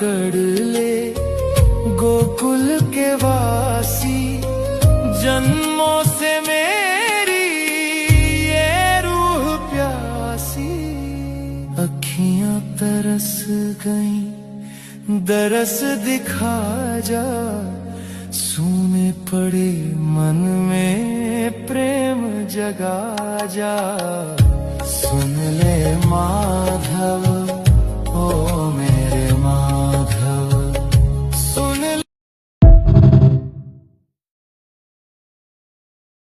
पकड़ ले गोकुल के वासी, जन्मों से मेरी ये रूह प्यासी। अखियां तरस गईं, दरस दिखा जा, सूने पड़े मन में प्रेम जगा जा। सुन ले माधव ओ